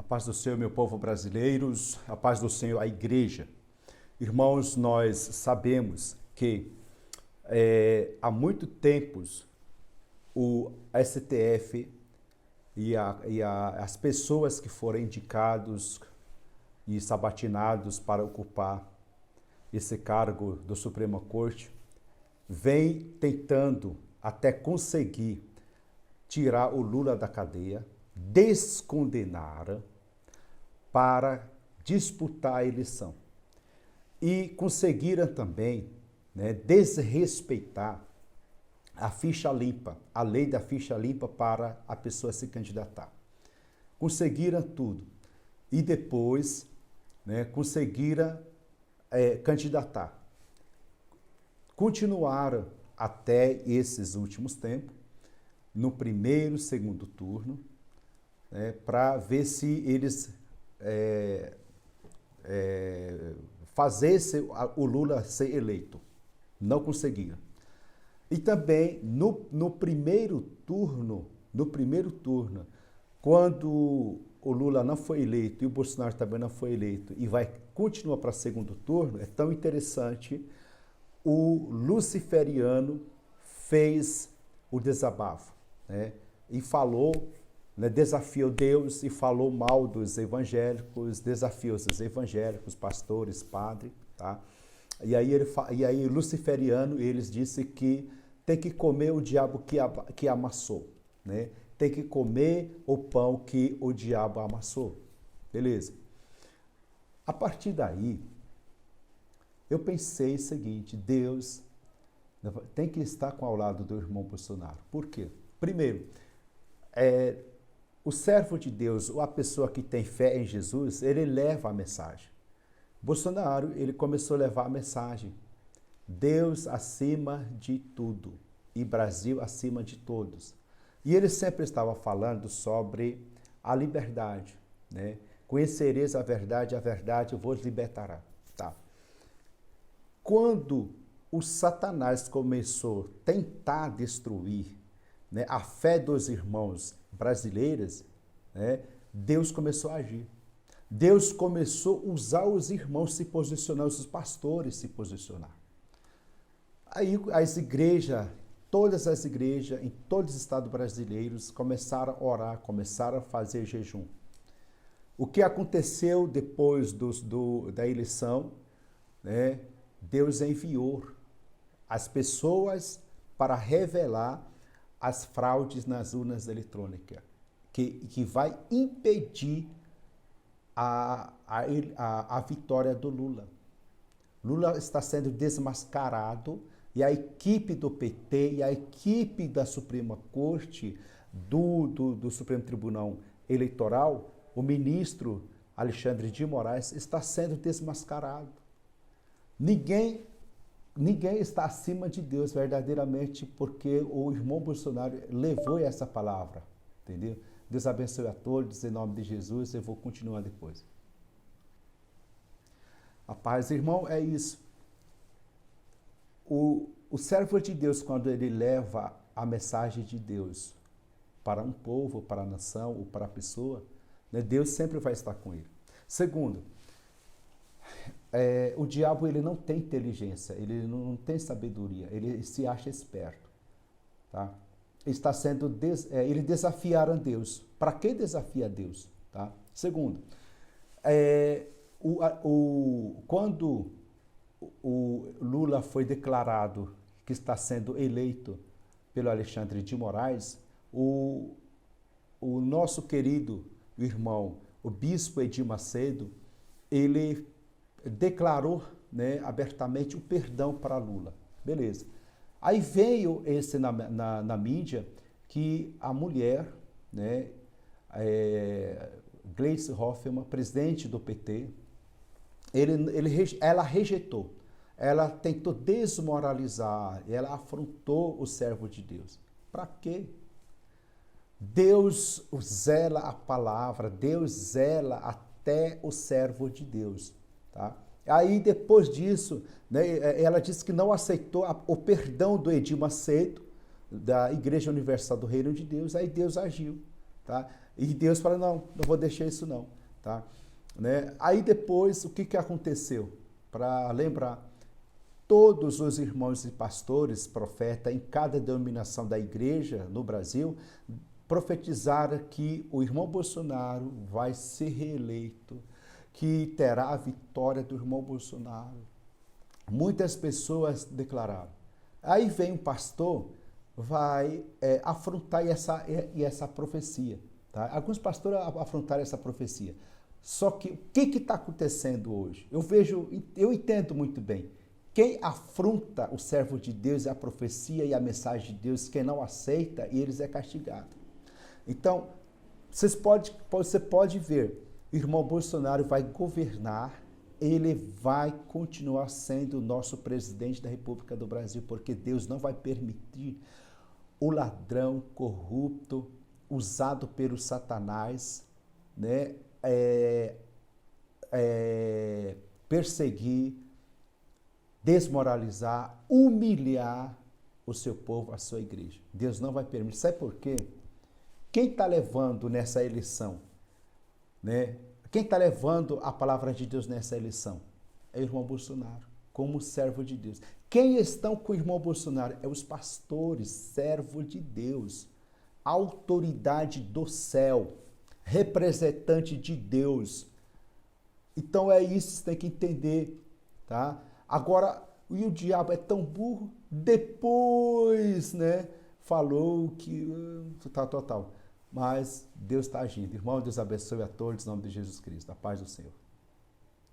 paz do Senhor, meu povo brasileiros, a paz do Senhor, a igreja. Irmãos, nós sabemos que há muito tempos o STF as pessoas que foram indicados e sabatinados para ocupar esse cargo do Suprema Corte vem tentando até conseguir tirar o Lula da cadeia, descondenar para disputar a eleição. E conseguiram também desrespeitar a ficha limpa, a lei da ficha limpa para a pessoa se candidatar. Conseguiram tudo. E depois conseguiram candidatar. Continuaram até esses últimos tempos, no primeiro, segundo turno, para ver se eles fazessem o Lula ser eleito. Não conseguiram. E também no primeiro turno, quando o Lula não foi eleito e o Bolsonaro também não foi eleito e vai continuar para segundo turno, é tão interessante, o luciferiano fez o desabafo, e falou, desafiou Deus e falou mal dos evangélicos, desafiou os evangélicos, pastores, padres, tá? E aí o luciferiano, eles disse que tem que comer o diabo que amassou, Tem que comer o pão que o diabo amassou. Beleza. A partir daí, eu pensei o seguinte, Deus tem que estar ao lado do irmão Bolsonaro. Por quê? Primeiro, o servo de Deus, ou a pessoa que tem fé em Jesus, ele leva a mensagem. Bolsonaro, ele começou a levar a mensagem. Deus acima de tudo e Brasil acima de todos. E ele sempre estava falando sobre a liberdade, Conhecereis a verdade vos libertará. Tá? Quando o Satanás começou a tentar destruir a fé dos irmãos brasileiros, Deus começou a agir. Deus começou a usar os irmãos se posicionar, os pastores se posicionar. Aí as igrejas, todas as igrejas em todos os estados brasileiros começaram a orar, começaram a fazer jejum. O que aconteceu depois da eleição, Deus enviou as pessoas para revelar as fraudes nas urnas eletrônicas, que vai impedir a vitória do Lula. Lula está sendo desmascarado e a equipe do PT e a equipe da Suprema Corte, do Supremo Tribunal Eleitoral, o ministro Alexandre de Moraes, está sendo desmascarado. Ninguém está acima de Deus verdadeiramente, porque o irmão Bolsonaro levou essa palavra, entendeu? Deus abençoe a todos, em nome de Jesus, eu vou continuar depois. A paz, irmão, é isso. O servo de Deus, quando ele leva a mensagem de Deus para um povo, para a nação ou para a pessoa, Deus sempre vai estar com ele. Segundo, o diabo ele não tem inteligência, ele não tem sabedoria, ele se acha esperto, tá? Ele desafiaram Deus. Para que desafiar Deus? Tá? Segundo, quando o Lula foi declarado que está sendo eleito pelo Alexandre de Moraes, o nosso querido irmão, o bispo Edir Macedo, ele declarou abertamente o perdão para Lula. Beleza. Aí veio na mídia que a mulher, Gleisi Hoffmann, presidente do PT, ela rejeitou. Ela tentou desmoralizar, ela afrontou o servo de Deus. Para quê? Deus zela a palavra, Deus zela até o servo de Deus. Tá? Aí, depois disso, ela disse que não aceitou o perdão do Edir Macedo, da Igreja Universal do Reino de Deus, aí Deus agiu. tá? E Deus fala, não vou deixar isso não, tá? Né? Aí depois, o que aconteceu? Para lembrar, todos os irmãos e pastores, profetas, em cada denominação da igreja no Brasil, profetizaram que o irmão Bolsonaro vai ser reeleito, que terá a vitória do irmão Bolsonaro. Muitas pessoas declararam. Aí vem um pastor, vai afrontar essa profecia. Tá? Alguns pastores afrontaram essa profecia. Só que o que está acontecendo hoje? Eu entendo muito bem. Quem afronta o servo de Deus e a profecia e a mensagem de Deus, quem não aceita, eles é castigado. Então, você pode ver, o irmão Bolsonaro vai governar, ele vai continuar sendo o nosso presidente da República do Brasil, porque Deus não vai permitir o ladrão corrupto, usado pelo Satanás, né, perseguir, desmoralizar, humilhar o seu povo, a sua igreja. Deus não vai permitir. Sabe por quê? Quem está levando nessa eleição, né? Quem está levando a palavra de Deus nessa eleição? É o irmão Bolsonaro, como servo de Deus. Quem estão com o irmão Bolsonaro? É os pastores, servo de Deus, autoridade do céu, representante de Deus. Então é isso que você tem que entender, tá? Agora, e o diabo é tão burro, depois, né, falou que tal. Mas Deus está agindo. Irmão, Deus abençoe a todos, em nome de Jesus Cristo. A paz do Senhor.